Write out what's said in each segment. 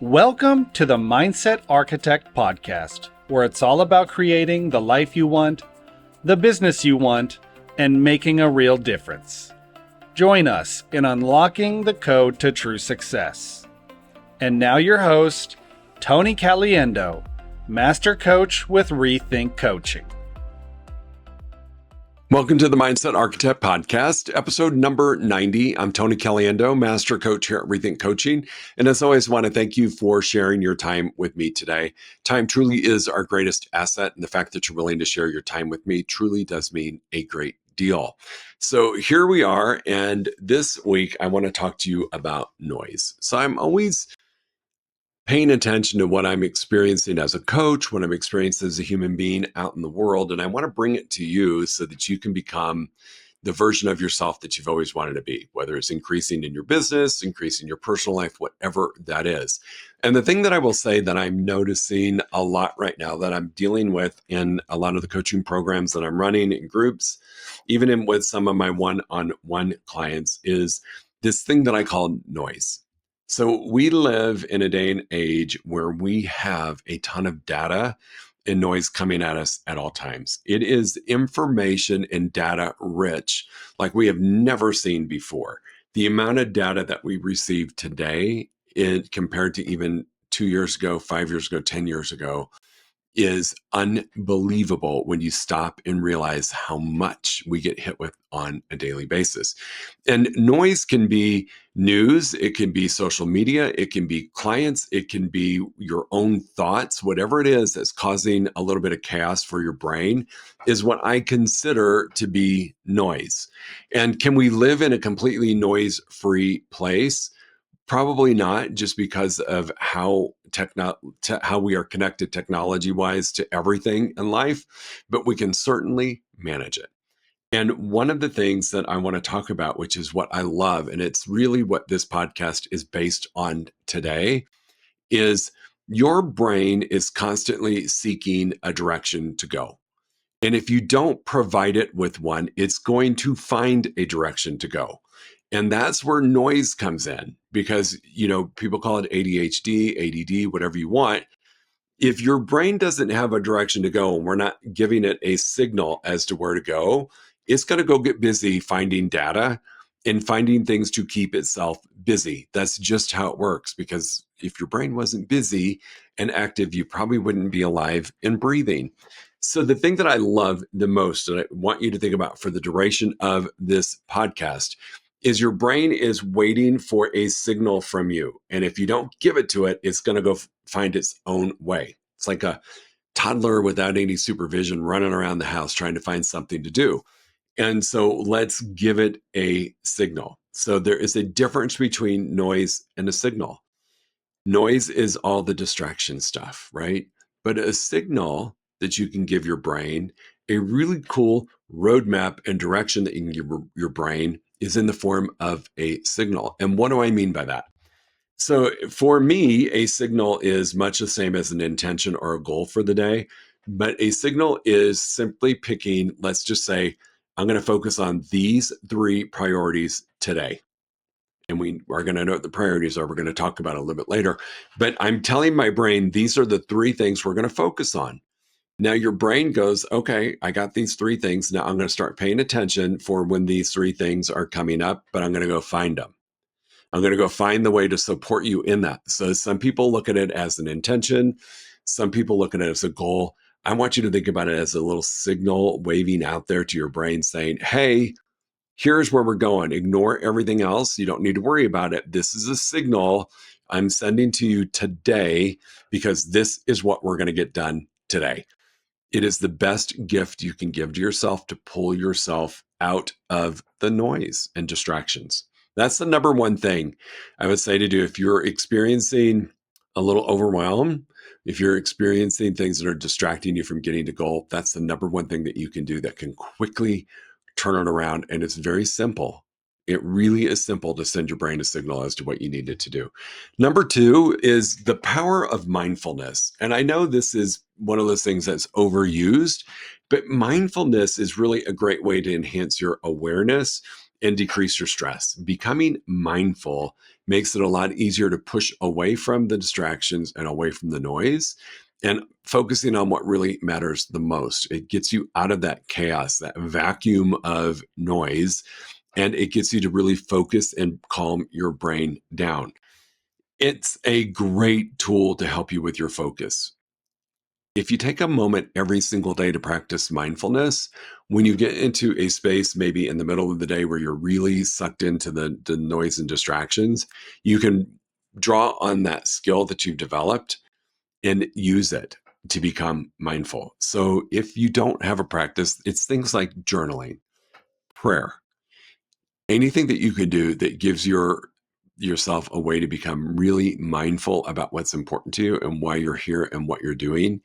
Welcome to the Mindset Architect podcast, where it's all about creating the life you want, the business you want, and making a real difference. Join us in unlocking the code to true success. And now your host, Tony Caliendo, Master Coach with Rethink Coaching. Welcome to the Mindset Architect Podcast, episode number 90. I'm Tony Caliendo, Master Coach here at Rethink Coaching. And as always, I want to thank you for sharing your time with me today. Time truly is our greatest asset, and the fact that you're willing to share your time with me truly does mean a great deal. So here we are, and this week I want to talk to you about noise. So I'm always paying attention to what I'm experiencing as a coach, what I'm experiencing as a human being out in the world. And I want to bring it to you so that you can become the version of yourself that you've always wanted to be, whether it's increasing in your business, increasing your personal life, whatever that is. And the thing that I will say that I'm noticing a lot right now that I'm dealing with in a lot of the coaching programs that I'm running in groups, even with some of my one-on-one clients, is this thing that I call noise. So we live in a day and age where we have a ton of data and noise coming at us at all times. It is information and data rich like we have never seen before. The amount of data that we receive today, compared to even 2 years ago, 5 years ago, 10 years ago, is unbelievable when you stop and realize how much we get hit with on a daily basis. And noise can be news, it can be social media, it can be clients, it can be your own thoughts, whatever it is that's causing a little bit of chaos for your brain is what I consider to be noise. And can we live in a completely noise-free place? Probably not, just because of how we are connected technology-wise to everything in life, but we can certainly manage it. And one of the things that I want to talk about, which is what I love, and it's really what this podcast is based on today, is your brain is constantly seeking a direction to go. And if you don't provide it with one, it's going to find a direction to go. And that's where noise comes in because, people call it ADHD, ADD, whatever you want. If your brain doesn't have a direction to go and we're not giving it a signal as to where to go, it's going to go get busy finding data and finding things to keep itself busy. That's just how it works, because if your brain wasn't busy and active, you probably wouldn't be alive and breathing. So the thing that I love the most, and I want you to think about for the duration of this podcast, is your brain is waiting for a signal from you. And if you don't give it to it, it's going to go find its own way. It's like a toddler without any supervision running around the house trying to find something to do. And so let's give it a signal. So there is a difference between noise and a signal. Noise is all the distraction stuff, right? But a signal that you can give your brain, a really cool roadmap and direction that you can give your brain, is in the form of a signal. And what do I mean by that? So for me, a signal is much the same as an intention or a goal for the day. But a signal is simply picking, let's just say, I'm going to focus on these 3 priorities today. And we are going to know what the priorities are. We're going to talk about it a little bit later. But I'm telling my brain, these are the 3 things we're going to focus on. Now your brain goes, okay, I got these 3 things. Now I'm going to start paying attention for when these 3 things are coming up, but I'm going to go find them. I'm going to go find the way to support you in that. So some people look at it as an intention. Some people look at it as a goal. I want you to think about it as a little signal waving out there to your brain saying, hey, here's where we're going. Ignore everything else. You don't need to worry about it. This is a signal I'm sending to you today because this is what we're going to get done today. It is the best gift you can give to yourself to pull yourself out of the noise and distractions. That's the number one thing I would say to do if you're experiencing a little overwhelm, if you're experiencing things that are distracting you from getting to goal. That's the number one thing that you can do that can quickly turn it around. And it's very simple. It really is simple to send your brain a signal as to what you need it to do. Number 2 is the power of mindfulness. And I know this is one of those things that's overused, but mindfulness is really a great way to enhance your awareness and decrease your stress. Becoming mindful makes it a lot easier to push away from the distractions and away from the noise and focusing on what really matters the most. It gets you out of that chaos, that vacuum of noise, and it gets you to really focus and calm your brain down. It's a great tool to help you with your focus. If you take a moment every single day to practice mindfulness, when you get into a space, maybe in the middle of the day where you're really sucked into the noise and distractions, you can draw on that skill that you've developed and use it to become mindful. So if you don't have a practice, it's things like journaling, prayer, anything that you can do that gives yourself a way to become really mindful about what's important to you and why you're here and what you're doing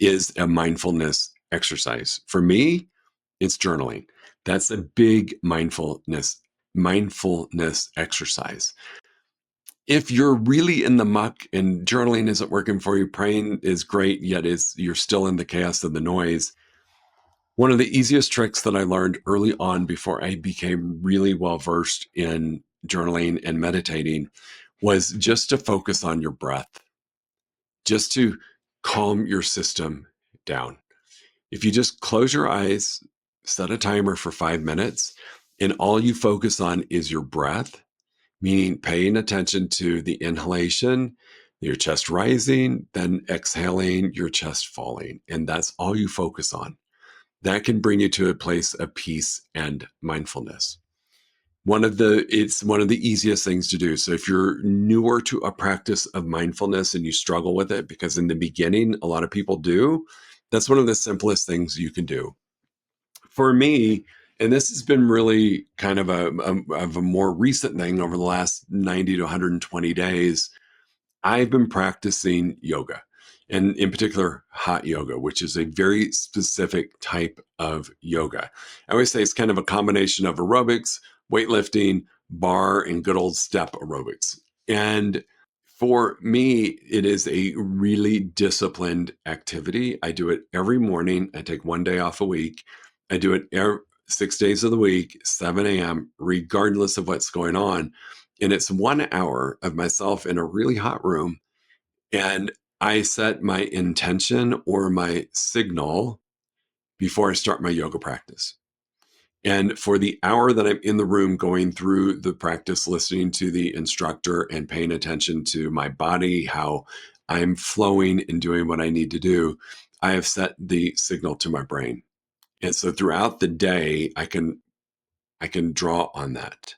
is a mindfulness exercise. For me, it's journaling. That's a big mindfulness exercise. If you're really in the muck and journaling isn't working for you, praying is great, yet you're still in the chaos of the noise. One of the easiest tricks that I learned early on before I became really well versed in journaling and meditating was just to focus on your breath, just to calm your system down. If you just close your eyes, set a timer for 5 minutes, and all you focus on is your breath, meaning paying attention to the inhalation, your chest rising, then exhaling, your chest falling. And that's all you focus on. That can bring you to a place of peace and mindfulness. It's one of the easiest things to do. So if you're newer to a practice of mindfulness and you struggle with it, because in the beginning, a lot of people do, that's one of the simplest things you can do. For me, and this has been really kind of a more recent thing over the last 90 to 120 days, I've been practicing yoga, and in particular, hot yoga, which is a very specific type of yoga. I always say it's kind of a combination of aerobics, weightlifting, bar, and good old step aerobics. And for me, it is a really disciplined activity. I do it every morning. I take one day off a week. I do it 6 days of the week, 7 a.m., regardless of what's going on. And it's 1 hour of myself in a really hot room. And I set my intention or my signal before I start my yoga practice. And for the hour that I'm in the room going through the practice, listening to the instructor and paying attention to my body, how I'm flowing and doing what I need to do, I have set the signal to my brain. And so throughout the day, I can draw on that.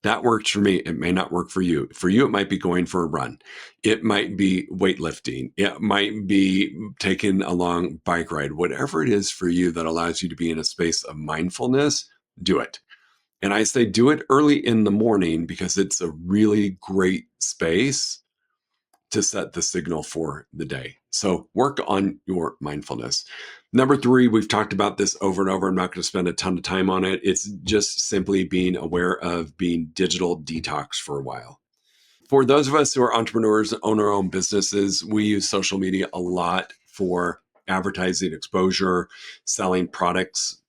That works for me. It may not work for you. For you, it might be going for a run. It might be weightlifting. It might be taking a long bike ride. Whatever it is for you that allows you to be in a space of mindfulness, do it. And I say do it early in the morning because it's a really great space to set the signal for the day. So work on your mindfulness. Number 3, we've talked about this over and over. I'm not going to spend a ton of time on it. It's just simply being aware of being digital detox for a while. For those of us who are entrepreneurs, own our own businesses, we use social media a lot for advertising exposure, selling products.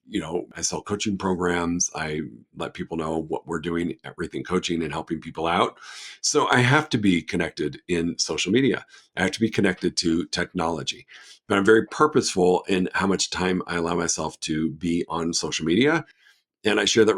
I sell coaching programs. I let people know what we're doing at Rethink Coaching and helping people out. So I have to be connected in social media. I have to be connected to technology. But I'm very purposeful in how much time I allow myself to be on social media. And I share that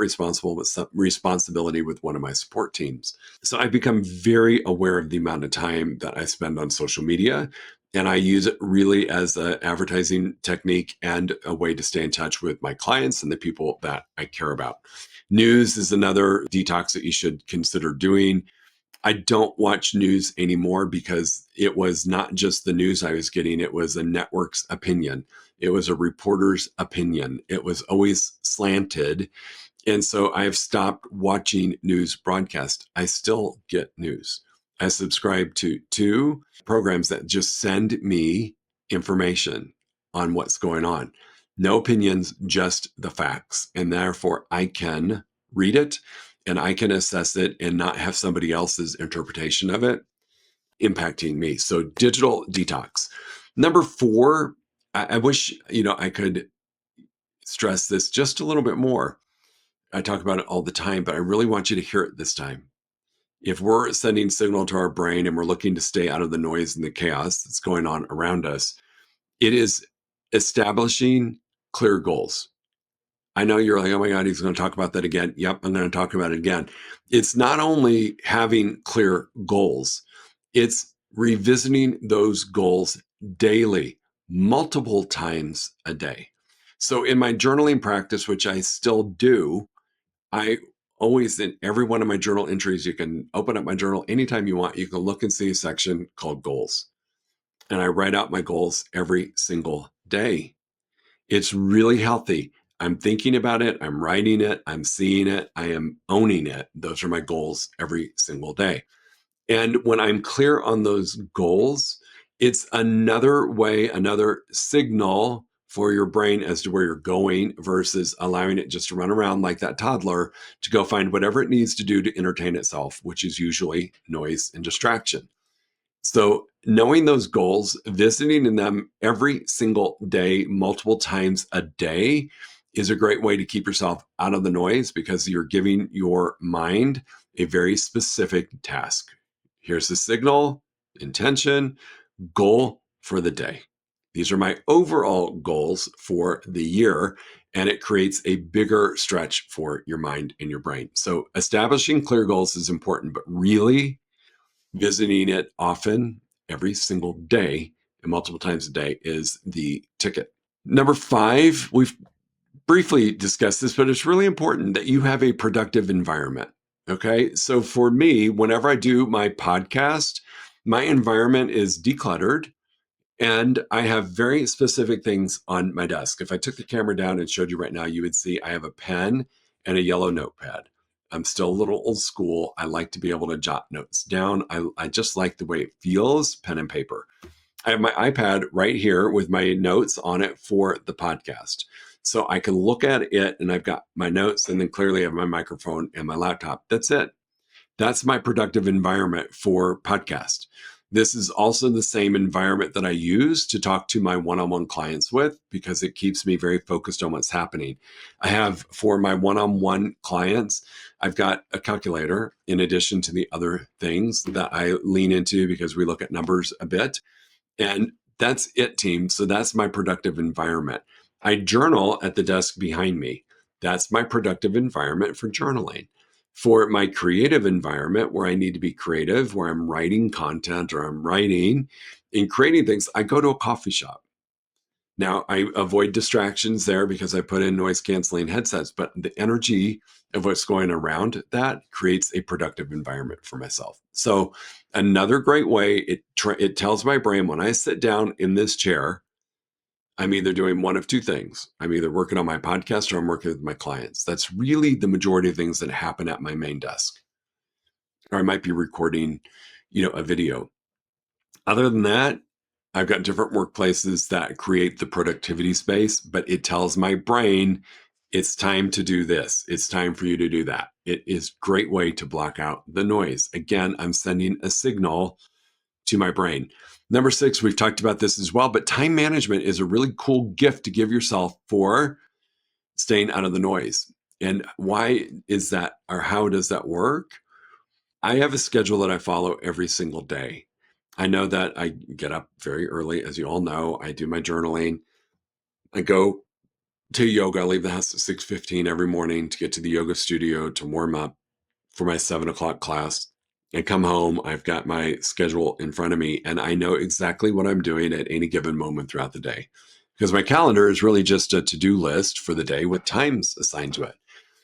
responsibility with one of my support teams. So I've become very aware of the amount of time that I spend on social media. And I use it really as an advertising technique and a way to stay in touch with my clients and the people that I care about. News is another detox that you should consider doing. I don't watch news anymore because it was not just the news I was getting, it was a network's opinion. It was a reporter's opinion. It was always slanted. And so I've stopped watching news broadcast. I still get news. I subscribe to 2 programs that just send me information on what's going on. No opinions, just the facts. And therefore, I can read it and I can assess it and not have somebody else's interpretation of it impacting me. So, digital detox. Number 4, I wish I could stress this just a little bit more. I talk about it all the time, but I really want you to hear it this time. If we're sending signal to our brain and we're looking to stay out of the noise and the chaos that's going on around us, it is establishing clear goals. I know you're like, oh my God, he's going to talk about that again. Yep, I'm going to talk about it again. It's not only having clear goals, it's revisiting those goals daily, multiple times a day. So in my journaling practice, which I still do, I always, in every one of my journal entries, you can open up my journal anytime you want. You can look and see a section called goals. And I write out my goals every single day. It's really healthy. I'm thinking about it. I'm writing it. I'm seeing it. I am owning it. Those are my goals every single day. And when I'm clear on those goals, it's another way, another signal for your brain as to where you're going versus allowing it just to run around like that toddler to go find whatever it needs to do to entertain itself, which is usually noise and distraction. So, knowing those goals, visiting them every single day, multiple times a day, is a great way to keep yourself out of the noise because you're giving your mind a very specific task. Here's the signal, intention, goal for the day. These are my overall goals for the year, and it creates a bigger stretch for your mind and your brain. So, establishing clear goals is important, but really visiting it often, every single day, and multiple times a day is the ticket. Number 5, we've briefly discussed this, but it's really important that you have a productive environment. Okay. So for me, whenever I do my podcast, my environment is decluttered and I have very specific things on my desk. If I took the camera down and showed you right now, you would see I have a pen and a yellow notepad. I'm still a little old school. I like to be able to jot notes down. I just like the way it feels, pen and paper. I have my iPad right here with my notes on it for the podcast. So I can look at it and I've got my notes and then clearly I have my microphone and my laptop. That's it. That's my productive environment for podcast. This is also the same environment that I use to talk to my one-on-one clients with because it keeps me very focused on what's happening. I have for my one-on-one clients, I've got a calculator in addition to the other things that I lean into because we look at numbers a bit. And that's it, team. So that's my productive environment. I journal at the desk behind me. That's my productive environment for journaling. For my creative environment, where I need to be creative, where I'm writing content or I'm writing and creating things, I go to a coffee shop. Now, I avoid distractions there because I put in noise canceling headsets, but the energy of what's going around that creates a productive environment for myself. So, another great way it tells my brain when I sit down in this chair, I'm either doing one of two things. I'm either working on my podcast or I'm working with my clients. That's really the majority of things that happen at my main desk. Or I might be recording, a video. Other than that, I've got different workplaces that create the productivity space, but it tells my brain it's time to do this. It's time for you to do that. It is a great way to block out the noise. Again, I'm sending a signal to my brain. Number 6, we've talked about this as well, but time management is a really cool gift to give yourself for staying out of the noise. And why is that, or how does that work? I have a schedule that I follow every single day. I know that I get up very early, as you all know. I do my journaling. I go to yoga. I leave the house at 6:15 every morning to get to the yoga studio to warm up for my 7 o'clock class. I come home. I've got my schedule in front of me, and I know exactly what I'm doing at any given moment throughout the day. Because my calendar is really just a to-do list for the day with times assigned to it.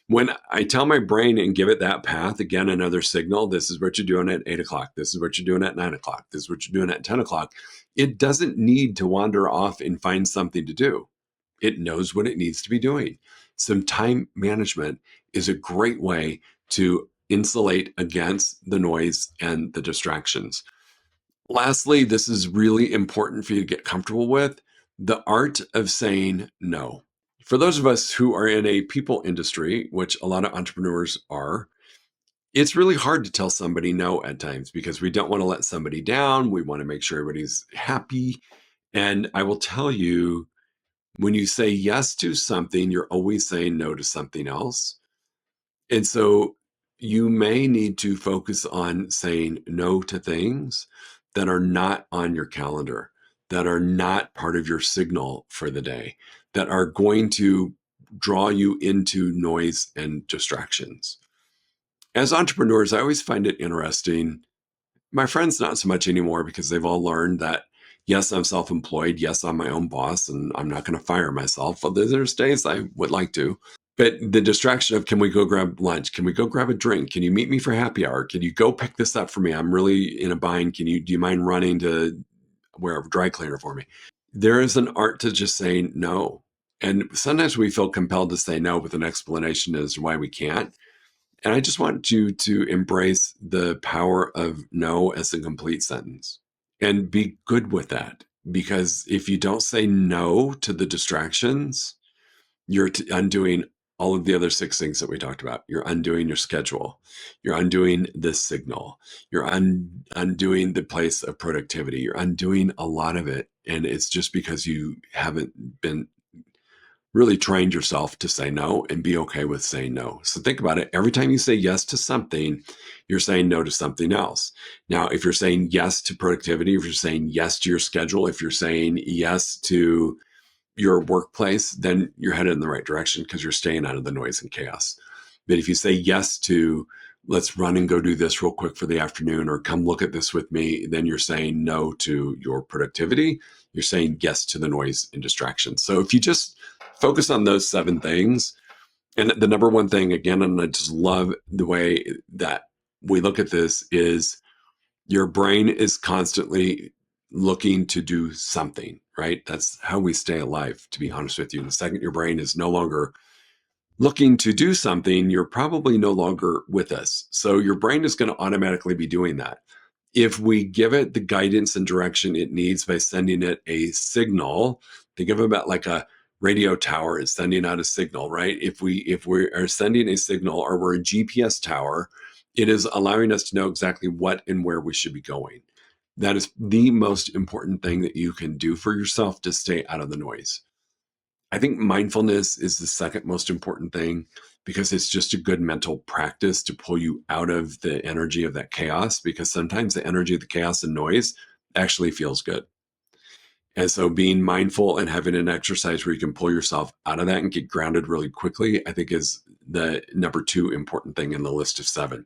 When I tell my brain and give it that path, again, another signal, this is what you're doing at 8 o'clock. This is what you're doing at 9 o'clock. This is what you're doing at 10 o'clock. It doesn't need to wander off and find something to do. It knows what it needs to be doing. Some time management is a great way to insulate against the noise and the distractions. Lastly, this is really important for you to get comfortable with the art of saying no. For those of us who are in a people industry, which a lot of entrepreneurs are, it's really hard to tell somebody no at times because we don't want to let somebody down. We want to make sure everybody's happy. And I will tell you, when you say yes to something, you're always saying no to something else. And so you may need to focus on saying no to things that are not on your calendar, that are not part of your signal for the day, that are going to draw you into noise and distractions. As entrepreneurs, I always find it interesting. My friends, not so much anymore because they've all learned that, yes, I'm self employed. Yes, I'm my own boss and I'm not going to fire myself. Although there's days I would like to. But the distraction of, can we go grab lunch? Can we go grab a drink? Can you meet me for happy hour? Can you go pick this up for me? I'm really in a bind. Do you mind running to wherever, dry cleaner for me? There is an art to just saying no. And sometimes we feel compelled to say no with an explanation as to why we can't. And I just want you to embrace the power of no as a complete sentence and be good with that. Because if you don't say no to the distractions, you're undoing all of the other 6 things that we talked about. You're undoing your schedule. You're undoing the signal. You're undoing the place of productivity. You're undoing a lot of it. And it's just because you haven't been really trained yourself to say no and be okay with saying no. So think about it. Every time you say yes to something, you're saying no to something else. Now, if you're saying yes to productivity, if you're saying yes to your schedule, if you're saying yes to your workplace, then you're headed in the right direction because you're staying out of the noise and chaos. But if you say yes to, let's run and go do this real quick for the afternoon, or come look at this with me, then you're saying no to your productivity. You're saying yes to the noise and distractions. So if you just focus on those 7 things, and the number one thing, again, and I just love the way that we look at this, is your brain is constantly looking to do something, right? That's how we stay alive, to be honest with you. The second your brain is no longer looking to do something, you're probably no longer with us. So your brain is going to automatically be doing that. If we give it the guidance and direction it needs by sending it a signal, think of it about like a radio tower is sending out a signal, right? If we are sending a signal, or we're a GPS tower, it is allowing us to know exactly what and where we should be going. That is the most important thing that you can do for yourself to stay out of the noise. I think mindfulness is the second most important thing, because it's just a good mental practice to pull you out of the energy of that chaos, because sometimes the energy of the chaos and noise actually feels good. And so being mindful and having an exercise where you can pull yourself out of that and get grounded really quickly, I think is the number 2 important thing in the list of 7.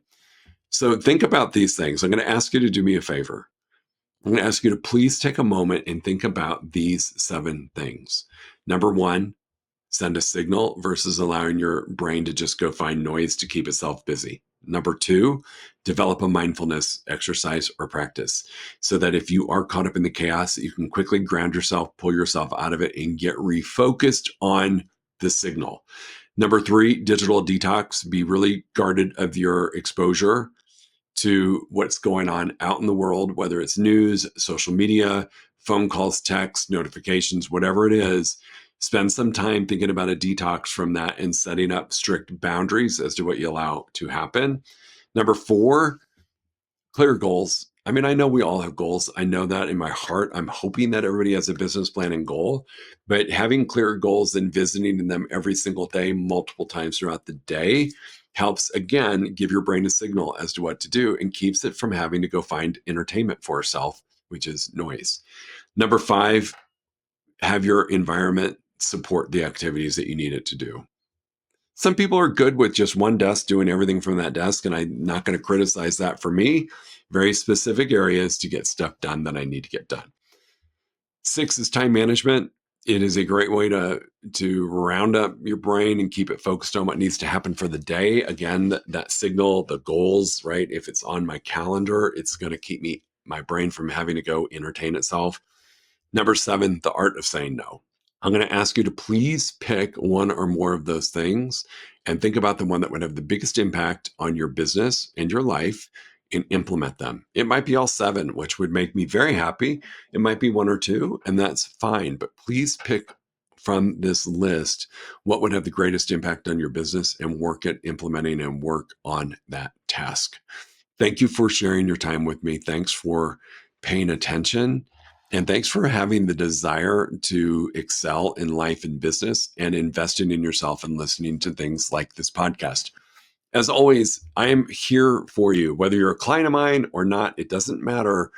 So think about these things. I'm going to ask you to do me a favor. I'm going to ask you to please take a moment and think about these 7 things. Number 1, send a signal versus allowing your brain to just go find noise to keep itself busy. Number 2, develop a mindfulness exercise or practice so that if you are caught up in the chaos, you can quickly ground yourself, pull yourself out of it, and get refocused on the signal. Number 3, digital detox. Be really guarded of your exposure to what's going on out in the world, whether it's news, social media, phone calls, texts, notifications, whatever it is. Spend some time thinking about a detox from that and setting up strict boundaries as to what you allow to happen. Number 4, clear goals. I mean, I know we all have goals. I know that in my heart. I'm hoping that everybody has a business plan and goal, but having clear goals and visiting them every single day, multiple times throughout the day, helps, again, give your brain a signal as to what to do and keeps it from having to go find entertainment for itself, which is noise. Number 5, have your environment support the activities that you need it to do. Some people are good with just one desk doing everything from that desk, and I'm not going to criticize that. For me, very specific areas to get stuff done that I need to get done. 6 is time management. It is a great way to round up your brain and keep it focused on what needs to happen for the day. Again, that signal, the goals, right? If it's on my calendar, it's going to keep my brain from having to go entertain itself. Number 7, the art of saying no. I'm going to ask you to please pick one or more of those things and think about the one that would have the biggest impact on your business and your life, and implement them. It might be all 7, which would make me very happy. It might be 1 or 2, and that's fine. But please pick from this list what would have the greatest impact on your business and work at implementing and work on that task. Thank you for sharing your time with me. Thanks for paying attention. And thanks for having the desire to excel in life and business and investing in yourself and listening to things like this podcast. As always, I am here for you. Whether you're a client of mine or not, it doesn't matter.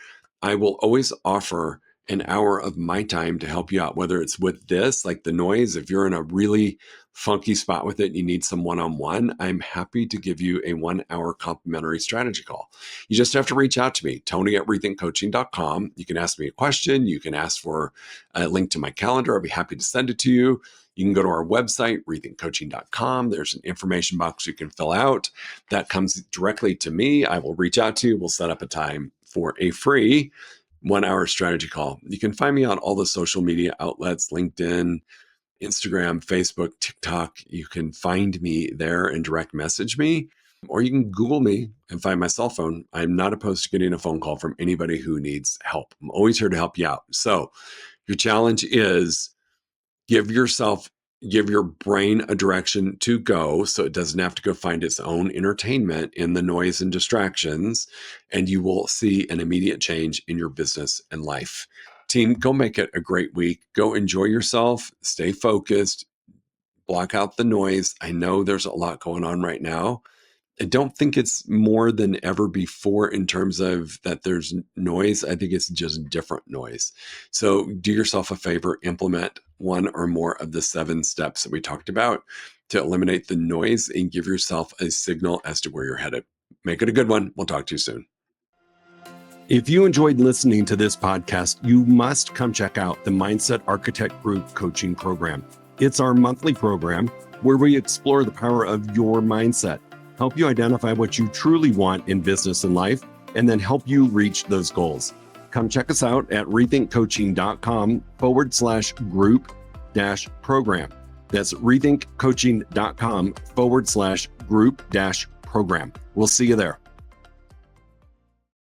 I will always offer an hour of my time to help you out, whether it's with this, like the noise. If you're in a really funky spot with it and you need some one-on-one, I'm happy to give you a 1 hour complimentary strategy call. You just have to reach out to me, Tony@rethinkcoaching.com. You can ask me a question. You can ask for a link to my calendar. I'll be happy to send it to you. You can go to our website, rethinkcoaching.com. There's an information box you can fill out. That comes directly to me. I will reach out to you. We'll set up a time for a free 1 hour strategy call. You can find me on all the social media outlets, LinkedIn, Instagram, Facebook, TikTok. You can find me there and direct message me, or you can Google me and find my cell phone. I'm not opposed to getting a phone call from anybody who needs help. I'm always here to help you out. So your challenge is give your brain a direction to go so it doesn't have to go find its own entertainment in the noise and distractions, and you will see an immediate change in your business and life. Team, go make it a great week. Go enjoy yourself. Stay focused. Block out the noise. I know there's a lot going on right now. I don't think it's more than ever before in terms of that there's noise. I think it's just different noise. So do yourself a favor, implement one or more of the 7 steps that we talked about to eliminate the noise and give yourself a signal as to where you're headed. Make it a good one. We'll talk to you soon. If you enjoyed listening to this podcast, you must come check out the Mindset Architect Group Coaching Program. It's our monthly program where we explore the power of your mindset, help you identify what you truly want in business and life, and then help you reach those goals. Come check us out at rethinkcoaching.com/group-program. That's rethinkcoaching.com/group-program. We'll see you there.